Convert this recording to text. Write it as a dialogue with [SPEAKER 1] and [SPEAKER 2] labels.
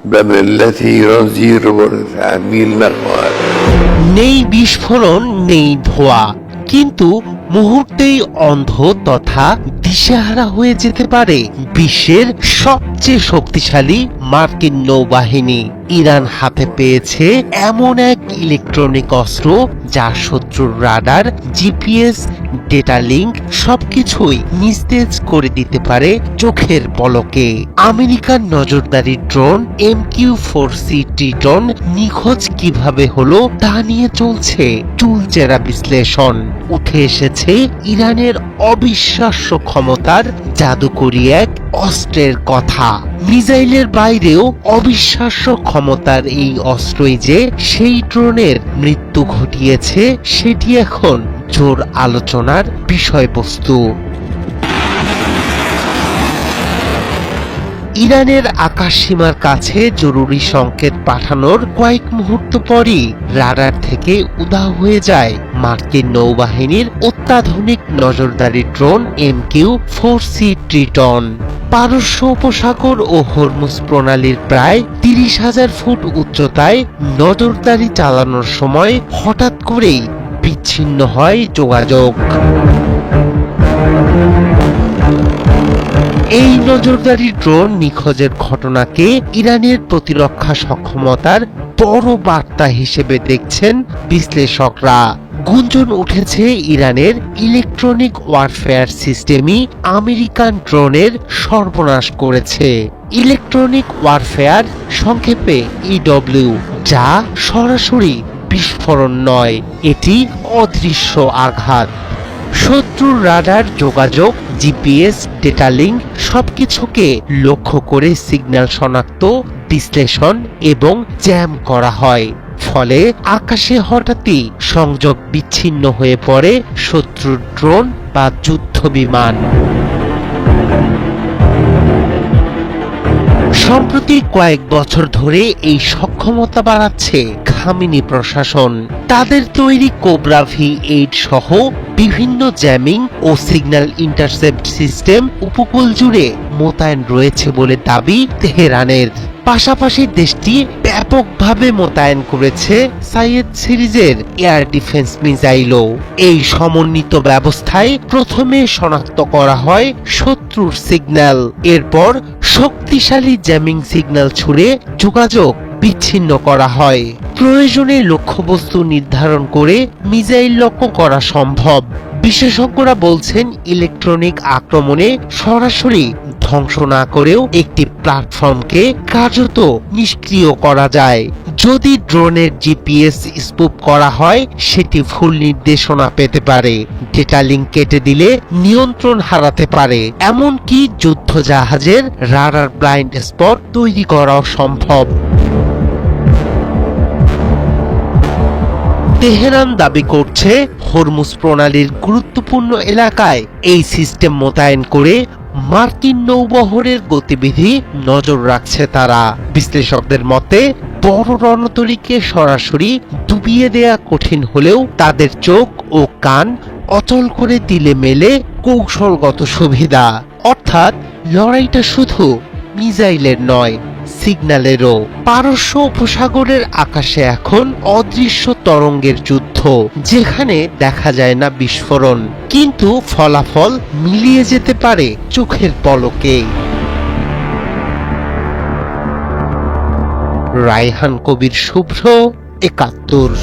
[SPEAKER 1] ده من التي يزير عميل نقوال
[SPEAKER 2] নেই বিস্ফোরণ, নেই ধোঁয়া, কিন্তু মুহূর্তেই অন্ধ তথা দিশেহারা হয়ে যেতে পারে বিশ্বের সবচেয়ে শক্তিশালী মার্কিন নৌবাহিনী। ইরান হাতে পেয়েছে এমন এক ইলেকট্রনিক অস্ত্র যা শত্রুর রাডার, জিপিএস, ডেটা লিঙ্ক সবকিছুই নিস্তেজ করে দিতে পারে চোখের পলকে। আমেরিকার নজরদারি ড্রোন MQ-4C ট্রিটন নিখোঁজ কিভাবে হলো তা নিয়ে চলছে চুলচেরা বিশ্লেষণ। উঠে এসেছে ইরানের অবিশ্বাস্য ক্ষমতার জাদুকরী এক অস্ত্রের কথা। মিসাইলের বাইরেও অবিশ্বাস্য ক্ষমতার এই অস্ত্রই যে সেই ড্রোনের মৃত্যু ঘটিয়েছে সেটি এখন জোর আলোচনার বিষয়বস্তু। ইরানের আকাশসীমার কাছে জরুরি সংকেত পাঠানোর কয়েক মুহূর্ত পরই রাডার থেকে উধাও হয়ে যায় মার্কিন নৌবাহিনীর অত্যাধুনিক নজরদারি ড্রোন MQ-4C ট্রিটন। পারস্য উপসাগর ও হরমুজ প্রণালীর প্রায় 30,000 ফুট উচ্চতায় নজরদারি চালানোর সময় হঠাৎ করেই বিচ্ছিন্ন হয় যোগাযোগ। এই নজরদারি ড্রোন নিখোঁজের ঘটনাকে ইরানের প্রতিরক্ষা সক্ষমতার বড় বার্তা হিসেবে দেখছেন বিশ্লেষকরা। গুঞ্জন উঠেছে ইরানের ইলেকট্রনিক ওয়ারফেয়ার সিস্টেমই আমেরিকান ড্রোনের সর্বনাশ করেছে। ইলেকট্রনিক ওয়ারফেয়ার, সংক্ষেপে EW, যা সরাসরি বিস্ফোরণ নয়, এটি অদৃশ্য আঘাত। শত্রুর রাডার, যোগাযোগ, জিপিএস, ডেটা লিঙ্ক সবকিছুকে লক্ষ্য করে সিগন্যাল শনাক্ত, বিশ্লেষণ এবং জ্যাম করা হয়। ফলে আকাশে হঠাৎই সংযোগ বিচ্ছিন্ন হয়ে পড়ে শত্রুর ড্রোন বা যুদ্ধ বিমান। সম্প্রতি কয়েক বছর ধরে এই সক্ষমতা বাড়াচ্ছে খামেনি প্রশাসন। তাদের তৈরি কোবরা V8 সহ বিভিন্ন জ্যামিং ও সিগন্যাল ইন্টারসেপ্ট সিস্টেম উপকূল জুড়ে মোতায়েন রয়েছে বলে দাবি তেহরানের। পাশাপাশি দেশটি ব্যাপকভাবে মোতায়েন করেছে সাইয়েদ সিরিজের এয়ার ডিফেন্স মিসাইলও। এই সমন্বিত ব্যবস্থায় প্রথমে শনাক্ত করা হয় শত্রুর সিগন্যাল, এরপর শক্তিশালী জ্যামিং সিগন্যাল ছুড়ে যোগাযোগ বিচ্ছিন্ন করা হয়। প্রয়োজনে লক্ষ্যবস্তু নির্ধারণ করে মিসাইল লক্ষ্য করা সম্ভব। বিশেষজ্ঞরা বলছেন ইলেকট্রনিক আক্রমণে সরাসরি ধ্বংস না করেও একটি প্ল্যাটফর্মকে কার্যত নিষ্ক্রিয় করা যায়। যদি ড্রোনের জিপিএস স্পুপ করা হয়, সেটি ভুল নির্দেশনা পেতে পারে, ডেটা লিঙ্ক কেটে দিলে নিয়ন্ত্রণ হারাতে পারে, এমনকি যুদ্ধ জাহাজের রাডার ব্লাইন্ড স্পট তৈরি করাও সম্ভব। তেহরান দাবি করছে হরমুজ প্রণালীর গুরুত্বপূর্ণ এলাকায় এই সিস্টেম মোতায়েন করে মার্কিন নৌবহরের গতিবিধি নজর রাখছে তারা। বিশ্লেষকদের মতে বড় রণতরীকে সরাসরি ডুবিয়ে দেয়া কঠিন হলেও তাদের চোখ ও কান অচল করে দিলে মেলে কৌশলগত সুবিধা। অর্থাৎ লড়াইটা শুধু মিসাইলের নয়, সিগন্যালেরও। পারস্য উপসাগরের আকাশে এখন অদৃশ্য তরঙ্গের যুদ্ধ, যেখানে দেখা যায় না বিস্ফোরণ, কিন্তু ফলাফল মিলিয়ে যেতে পারে চোখের পলকে। রায়হান কবির, শুভ্র, ৭১।